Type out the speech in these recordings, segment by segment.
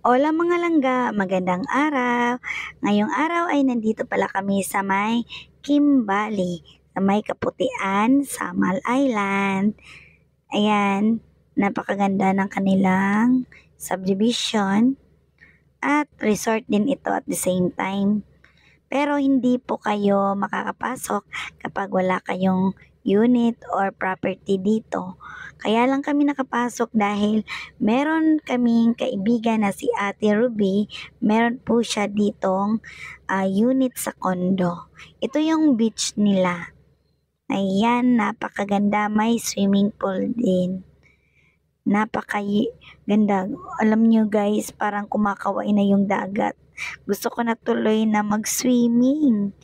Hola mga langga, magandang araw. Ngayong araw ay nandito pala kami sa may Kimbali, sa may Kaputian, Samal Island. Ayan, napakaganda ng kanilang subdivision at resort din ito at the same time. Pero hindi po kayo makakapasok kapag wala kayong unit or property dito. Kaya lang kami nakapasok dahil meron kaming kaibigan na si Ate Ruby, meron po siya ditong unit sa condo. Ito yung beach nila. Ayan, napakaganda, may swimming pool din. Napakaganda. Alam nyo guys, parang kumakaway na yung dagat. Gusto ko na tuloy na mag-swimming.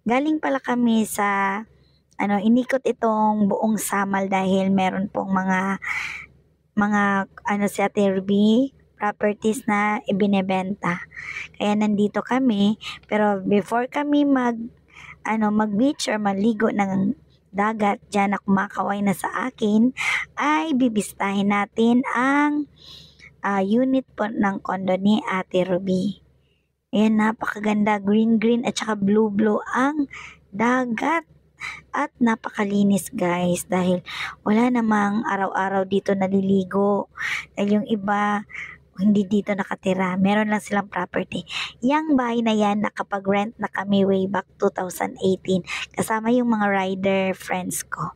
Galing pala kami sa inikot itong buong Samal dahil meron pong mga si Ate Ruby properties na ibinebenta. Kaya nandito kami, pero before kami mag-beach or maligo ng dagat dyan na kumakaway na sa akin, ay bibistahin natin ang unit po ng condo ni Ate Ruby. Ayan, napakaganda, green at saka blue ang dagat. At napakalinis guys dahil wala namang araw-araw dito naliligo. Dahil yung iba hindi dito nakatira. Meron lang silang property. Yang bahay na yan nakapag-rent na kami way back 2018 kasama yung mga rider friends ko.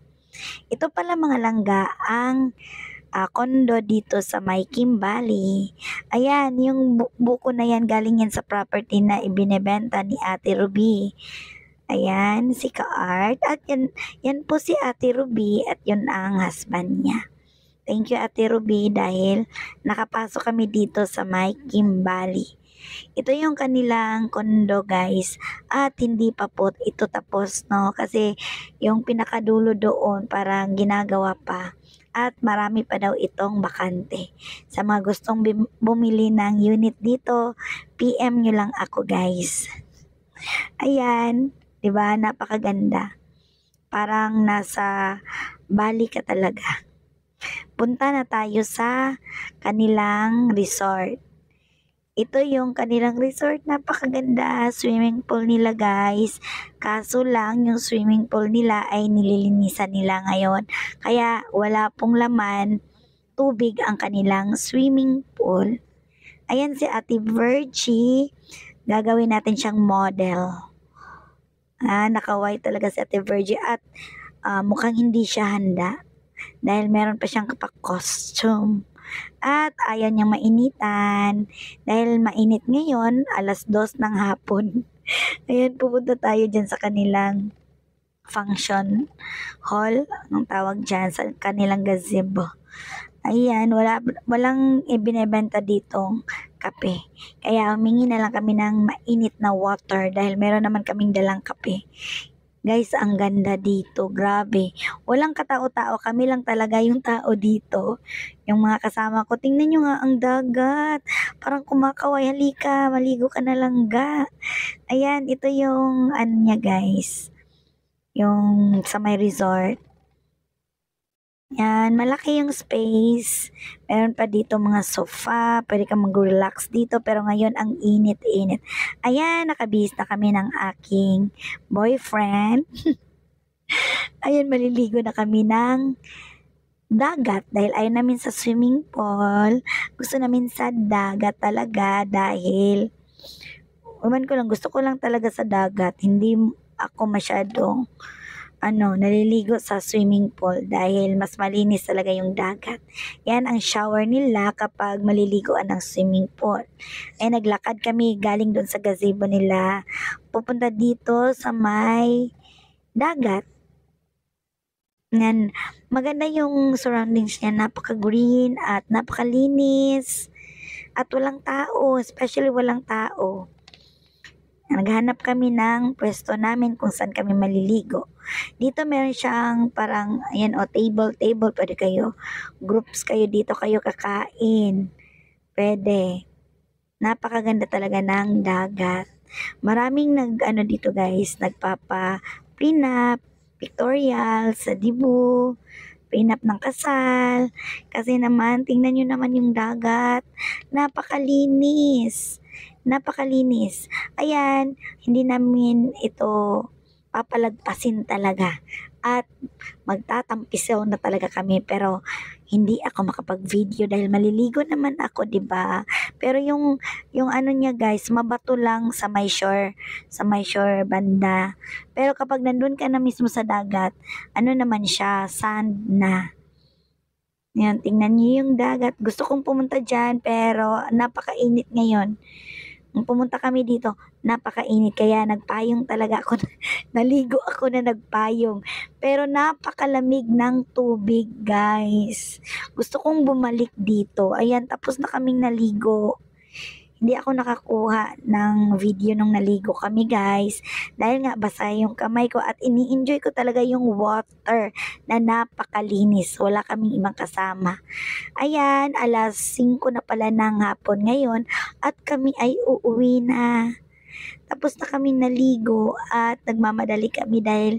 Ito pala mga langga ang condo dito sa may Kimbali. Ayan, yung buko na yan galing yan sa property na ibinebenta ni Ate Ruby. Ayan, si Ka-Art. At yan po si Ate Ruby at yun ang husband niya. Thank you Ate Ruby dahil nakapasok kami dito sa may Kimbali. Ito yung kanilang condo guys at hindi pa po ito tapos no kasi yung pinakadulo doon parang ginagawa pa at marami pa daw itong bakante. Sa mga gustong bumili ng unit dito, PM nyo lang ako guys. Ayan, 'di ba? Napakaganda. Parang nasa Bali ka talaga. Punta na tayo sa kanilang resort. Ito yung kanilang resort, napakaganda, swimming pool nila guys. Kaso lang yung swimming pool nila ay nililinisan nila ngayon. Kaya wala pong laman, tubig ang kanilang swimming pool. Ayan si Ate Virgie, gagawin natin siyang model. Nakaway talaga si Ate Virgie at mukhang hindi siya handa. Dahil meron pa siyang kapak-costume. At ayaw niyang mainitan. Dahil mainit ngayon, 2:00 ng hapon. Ayan, pupunta tayo dyan sa kanilang function hall. Anong tawag dyan? Sa kanilang gazebo. Ayan, walang ibinebenta ditong kape. Kaya humingi na lang kami ng mainit na water dahil meron naman kaming dalang kape. Guys, ang ganda dito. Grabe. Walang katao-tao. Kami lang talaga yung tao dito. Yung mga kasama ko. Tingnan nyo nga ang dagat. Parang kumakaway. Halika, maligo ka na lang ga. Ayan, ito yung niya guys. Yung sa may resort. Yan, malaki yung space. Meron pa dito mga sofa. Pwede kang mag-relax dito. Pero ngayon, ang init-init. Ayan, nakabihis na kami ng aking boyfriend. Ayan, maliligo na kami ng dagat. Dahil ayaw namin sa swimming pool. Gusto namin sa dagat talaga. Dahil, ko lang, gusto ko lang talaga sa dagat. Hindi ako masyadong naliligo sa swimming pool dahil mas malinis talaga yung dagat. Yan ang shower nila kapag maliliguan ng swimming pool. Naglakad kami galing doon sa gazebo nila. Pupunta dito sa may dagat. Yan, maganda yung surroundings niya. Napaka-green at napakalinis. At walang tao, especially walang tao. Naghanap kami ng pwesto namin kung saan kami maliligo. Dito meron siyang parang, ayan table, pwede kayo, groups kayo dito, kayo kakain. Pwede. Napakaganda talaga ng dagat. Maraming dito guys, nagpapa-prenup, pictorial, sa Dibu. prenup ng kasal. Kasi naman, tingnan nyo naman yung dagat. Napakalinis. Napakalinis. Ayan, hindi namin ito papalagpasin talaga. At magtatampisaw na talaga kami, pero hindi ako makapag-video dahil maliligo naman ako, 'di ba? Pero yung ano niya guys, mabato lang sa may shore banda. Pero kapag nandun ka na mismo sa dagat, ano naman siya, sand na. Yan, tingnan niyo yung dagat. Gusto kong pumunta diyan pero napakainit ngayon. Nung pumunta kami dito, napakainit kaya nagpayong talaga ako. Naligo ako na nagpayong. Pero napakalamig ng tubig, guys. Gusto kong bumalik dito. Ayan, tapos na kaming naligo. Hindi ako nakakuha ng video nung naligo kami, guys. Dahil nga basa yung kamay ko at ini-enjoy ko talaga yung water na napakalinis. Wala kaming ibang kasama. Ayan, alas 5 na pala ng hapon ngayon at kami ay uuwi na. Tapos na kami naligo at nagmamadali kami dahil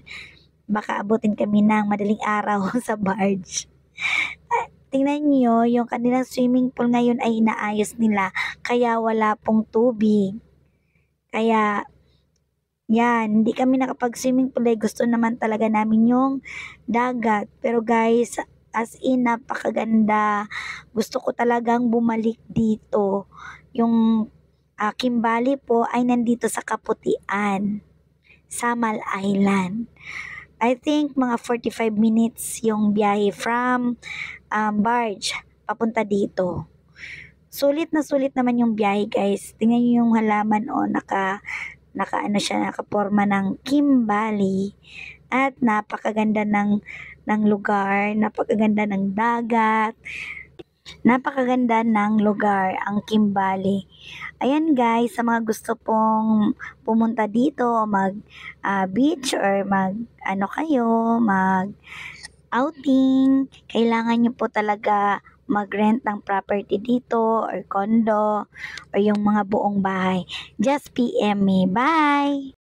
baka abutin kami ng madaling araw sa barge. Tingnan niyo, yung kanilang swimming pool ngayon ay inaayos nila kaya wala pong tubig. Kaya, yan, hindi kami nakapag-swimming pool dahil gusto naman talaga namin yung dagat. Pero guys, as in, napakaganda. Gusto ko talagang bumalik dito. Yung Kimbali po ay nandito sa Kaputian, Samal Island. I think mga 45 minutes yung biyahe from barge papunta dito. Sulit na sulit naman yung biyahe, guys. Tingnan niyo yung halaman naka ano siya, nakaporma ng Kimbali. At napakaganda ng lugar, napakaganda ng dagat. Napakaganda ng lugar ang Kimbali. Ayan guys, sa mga gusto pong pumunta dito, mag beach or mag outing, kailangan nyo po talaga mag-rent ng property dito or condo or yung mga buong bahay. Just PM me. Bye!